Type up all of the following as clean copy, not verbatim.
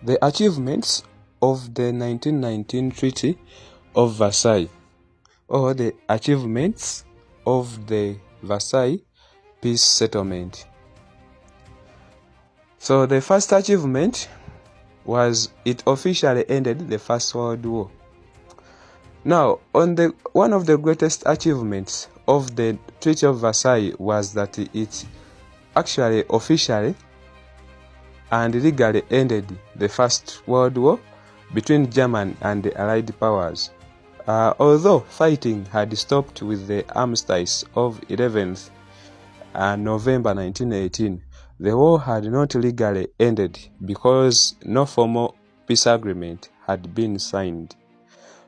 The achievements of the 1919 Treaty of Versailles, or the achievements of the Versailles peace settlement. So the first achievement was it officially ended the First World War. Now, one of the greatest achievements of the Treaty of Versailles was that it actually officially and legally ended the First World War between Germany and the Allied powers. Although fighting had stopped with the armistice of 11th November 1918, the war had not legally ended because no formal peace agreement had been signed.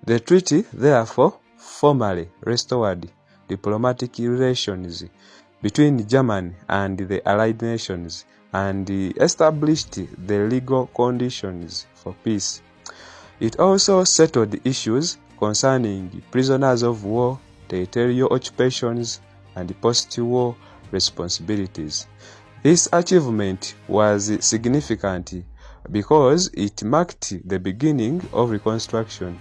The treaty, therefore, formally restored diplomatic relations between Germany and the Allied nations and established the legal conditions for peace. It also settled issues concerning prisoners of war, territorial occupations, and post-war responsibilities. This achievement was significant because it marked the beginning of reconstruction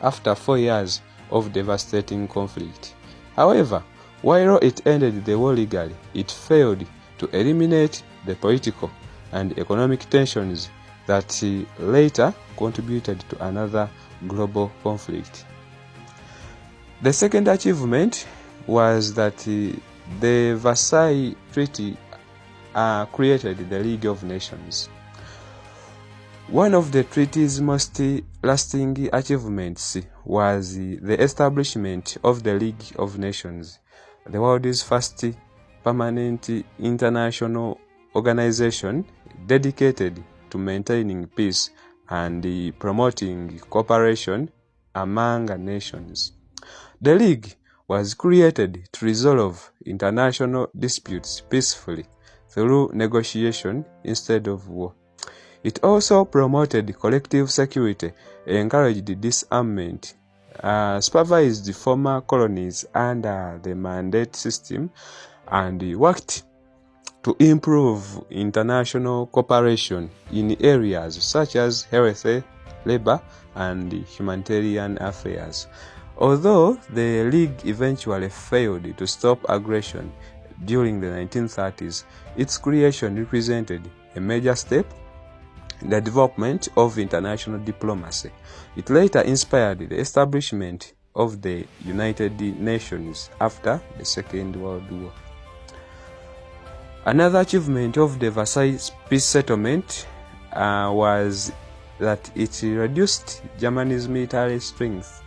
after 4 years of devastating conflict. However, while it ended the war legally, it failed to eliminate the political and economic tensions that later contributed to another global conflict. The second achievement was that the Versailles Treaty created the League of Nations. One of the treaty's most lasting achievements was the establishment of the League of Nations, the world's first permanent international organization dedicated to maintaining peace and promoting cooperation among nations. The League was created to resolve international disputes peacefully through negotiation instead of war. It also promoted collective security, encouraged disarmament, supervised former colonies under the mandate system, and worked to improve international cooperation in areas such as health, labor, and humanitarian affairs. Although the League eventually failed to stop aggression during the 1930s, its creation represented a major step in the development of international diplomacy. It later inspired the establishment of the United Nations after the Second World War. Another achievement of the Versailles peace settlement was that it reduced Germany's military strength.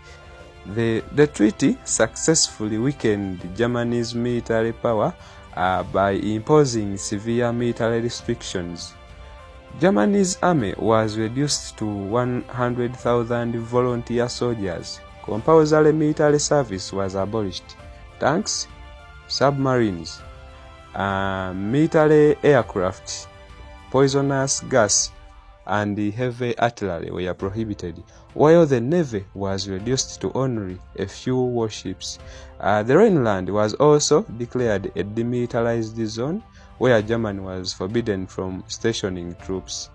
The treaty successfully weakened Germany's military power by imposing severe military restrictions. Germany's army was reduced to 100,000 volunteer soldiers. Compulsory military service was abolished. Tanks, submarines, military aircraft, poisonous gas, and heavy artillery were prohibited, while the navy was reduced to only a few warships. The Rhineland was also declared a demilitarized zone, where Germany was forbidden from stationing troops.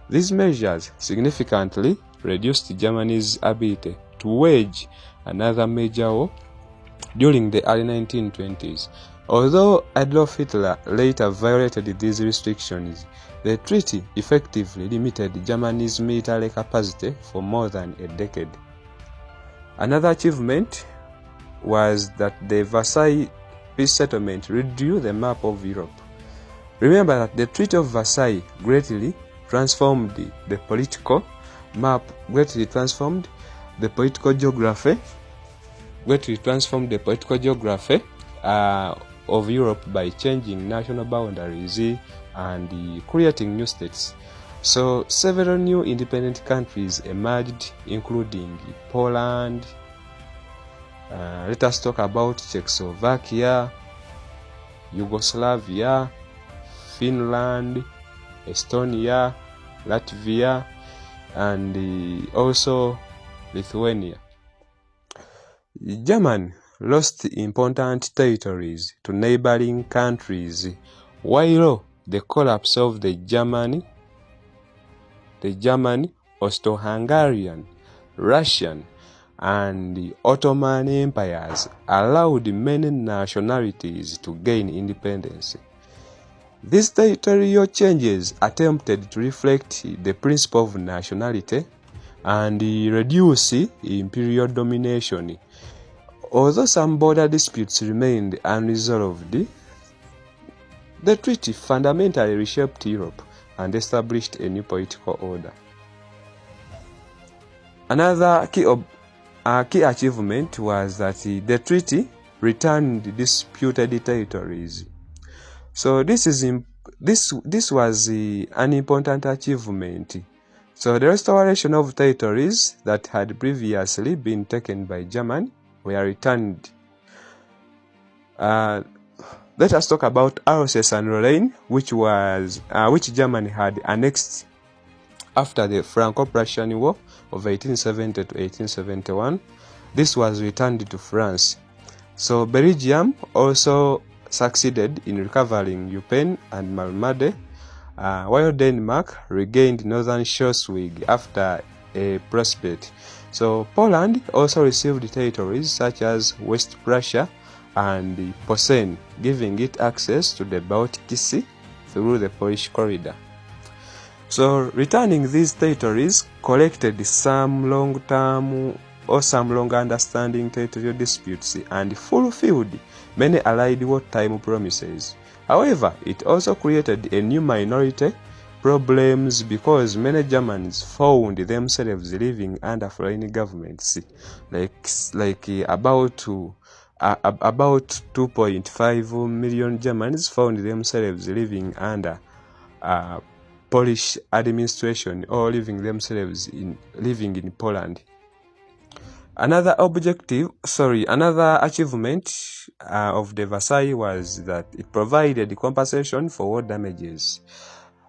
These measures significantly reduced Germany's ability to wage another major war during the early 1920s. Although Adolf Hitler later violated these restrictions, the treaty effectively limited Germany's military capacity for more than a decade. Another achievement was that the Versailles peace settlement redrew the map of Europe. Remember that the Treaty of Versailles greatly transformed the political map, greatly transformed the political geography of Europe by changing national boundaries and creating new states. So several new independent countries emerged, including Poland. Let us talk about Czechoslovakia, Yugoslavia, Finland, Estonia, Latvia, and also Lithuania. Germany lost important territories to neighboring countries, while the collapse of the German the German, Austro-Hungarian, Russian, and the Ottoman empires allowed many nationalities to gain independence. These territorial changes attempted to reflect the principle of nationality and reduce imperial domination. Although some border disputes remained unresolved, the treaty fundamentally reshaped Europe and established a new political order. Another key achievement was that the treaty returned disputed territories. So this was an important achievement. So the restoration of territories that had previously been taken by Germany were returned. Let us talk about Alsace and Lorraine, which Germany had annexed after the Franco-Prussian War of 1870 to 1871. This was returned to France. So Belgium also succeeded in recovering Eupen and Malmedy, while Denmark regained northern Schleswig after a prosperity. So Poland also received territories such as West Prussia and Posen, giving it access to the Baltic Sea through the Polish corridor. So returning these territories collected some long-term or some long-understanding territorial disputes and fulfilled many Allied wartime promises. However, it also created a new minority problems because many Germans found themselves living under foreign governments, like about 2.5 million Germans found themselves living under Polish administration or living in Poland. Another achievement of the Versailles was that it provided compensation for war damages.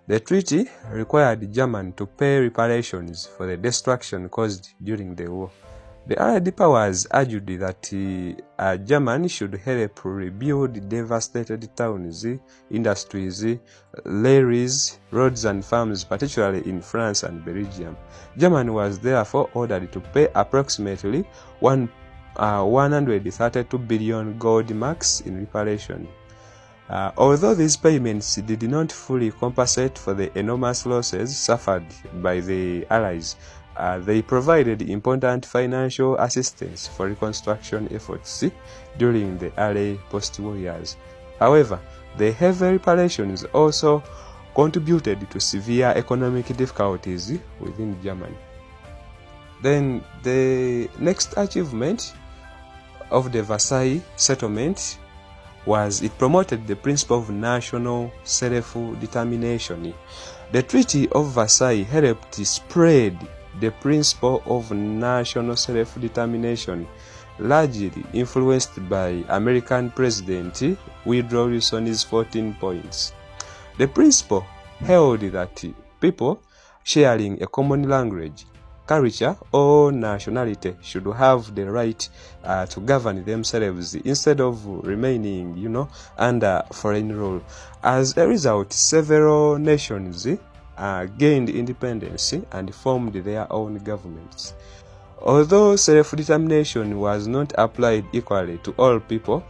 The treaty required Germany to pay reparations for the destruction caused during the war. The Allied powers argued that Germany should help rebuild devastated towns, industries, railways, roads and farms, particularly in France and Belgium. Germany was therefore ordered to pay approximately 132 billion gold marks in reparation. Although these payments did not fully compensate for the enormous losses suffered by the Allies, they provided important financial assistance for reconstruction efforts during the early post-war years. However, the heavy reparations also contributed to severe economic difficulties within Germany. Then the next achievement of the Versailles settlement was it promoted the principle of national self-determination. The Treaty of Versailles helped spread the principle of national self-determination, largely influenced by American President Woodrow Wilson's 14 points. The principle held that people sharing a common language, culture, or nationality should have the right to govern themselves instead of remaining, under foreign rule. As a result, several nations gained independence and formed their own governments. Although self-determination was not applied equally to all people,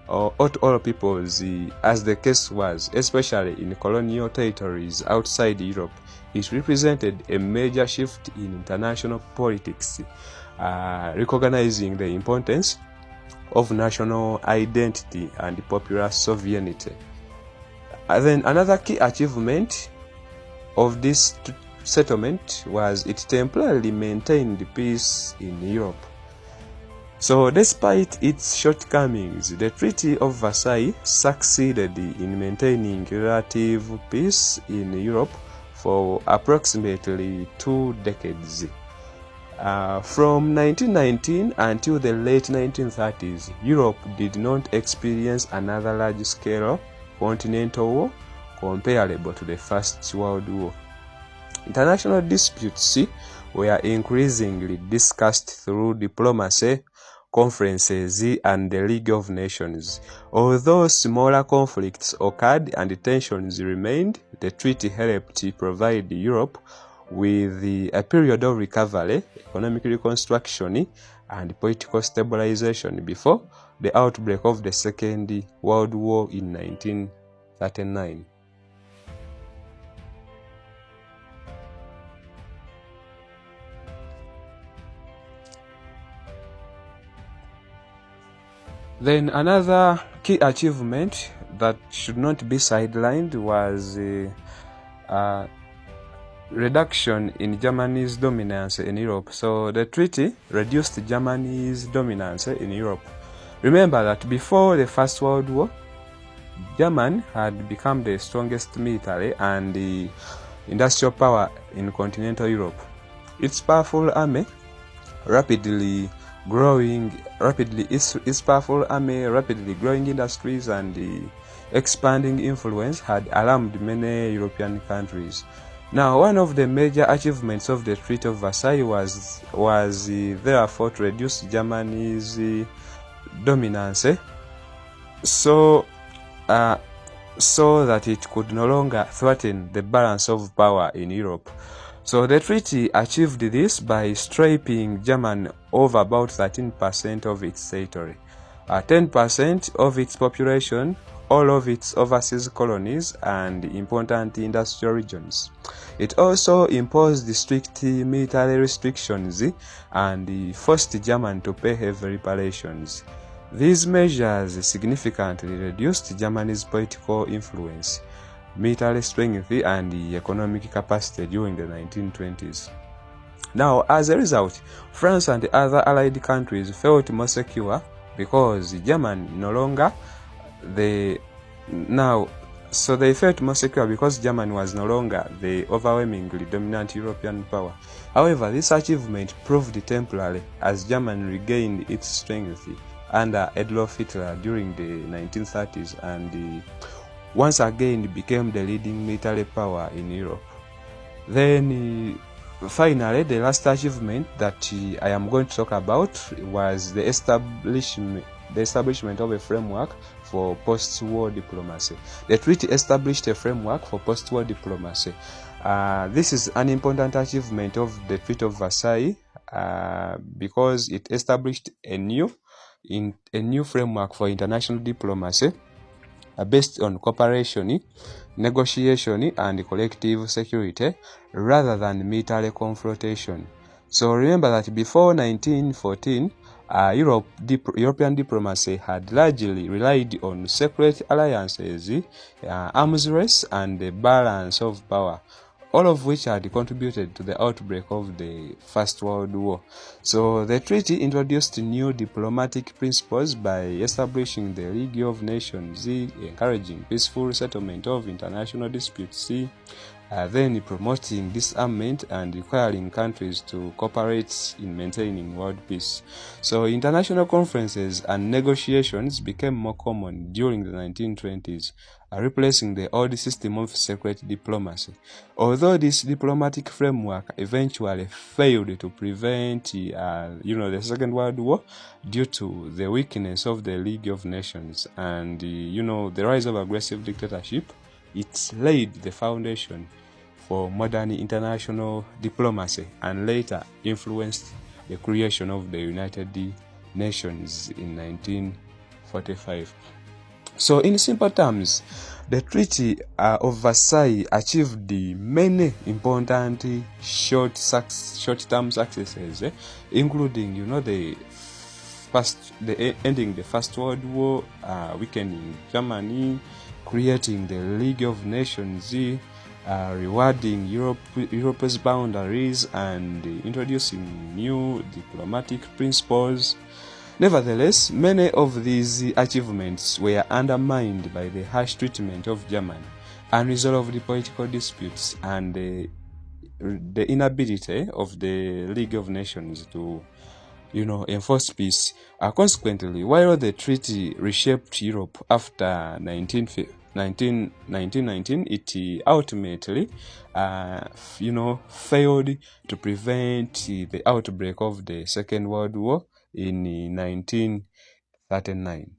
or to all peoples, as the case was, especially in colonial territories outside Europe, it represented a major shift in international politics, recognizing the importance of national identity and popular sovereignty. And then another key achievement of this settlement was it temporarily maintained peace in Europe. So despite its shortcomings, the Treaty of Versailles succeeded in maintaining relative peace in Europe for approximately 2 decades. From 1919 until the late 1930s, Europe did not experience another large-scale continental war comparable to the First World War. International disputes were increasingly discussed through diplomacy, conferences, and the League of Nations. Although smaller conflicts occurred and tensions remained, the treaty helped provide Europe with a period of recovery, economic reconstruction, and political stabilization before the outbreak of the Second World War in 1939. Then another key achievement that should not be sidelined was reduction in Germany's dominance in Europe. So the treaty reduced Germany's dominance in Europe. Remember that before the First World War, Germany had become the strongest military and the industrial power in continental Europe. Its powerful army, rapidly growing industries and the expanding influence had alarmed many European countries. Now, one of the major achievements of the Treaty of Versailles was therefore to reduce Germany's dominance, so that it could no longer threaten the balance of power in Europe. So the treaty achieved this by stripping Germany of about 13% of its territory, 10% of its population, all of its overseas colonies, and important industrial regions. It also imposed strict military restrictions and forced Germany to pay heavy reparations. These measures significantly reduced Germany's political influence, military strength, and economic capacity during the 1920s. Now, as a result, France and other allied countries felt more secure because Germany they felt more secure because Germany was no longer the overwhelmingly dominant European power. However, this achievement proved temporary as Germany regained its strength under Adolf Hitler during the 1930s and once again became the leading military power in Europe. Then finally, the last achievement that I am going to talk about was the establishment of a framework for post-war diplomacy. The treaty established a framework for post-war diplomacy. This is an important achievement of the Treaty of Versailles because it established a new framework for international diplomacy based on cooperation, negotiation, and collective security rather than military confrontation. So remember that before 1914, European diplomacy had largely relied on secret alliances, arms race, and the balance of power, all of which had contributed to the outbreak of the First World War. So the treaty introduced new diplomatic principles by establishing the League of Nations, encouraging peaceful settlement of international disputes, then promoting disarmament and requiring countries to cooperate in maintaining world peace. So international conferences and negotiations became more common during the 1920s, replacing the old system of secret diplomacy. Although this diplomatic framework eventually failed to prevent the Second World War due to the weakness of the League of Nations and the rise of aggressive dictatorship, it laid the foundation for modern international diplomacy and later influenced the creation of the United Nations in 1945. So in simple terms, the Treaty of Versailles achieved many important short-term successes, including the ending the First World War, weakening Germany, creating the League of Nations, rewarding Europe's boundaries, and introducing new diplomatic principles. Nevertheless, many of these achievements were undermined by the harsh treatment of Germany, unresolved political disputes, and the inability of the League of Nations to enforce peace. Consequently, while the treaty reshaped Europe after 1919, it ultimately failed to prevent the outbreak of the Second World War in 1939.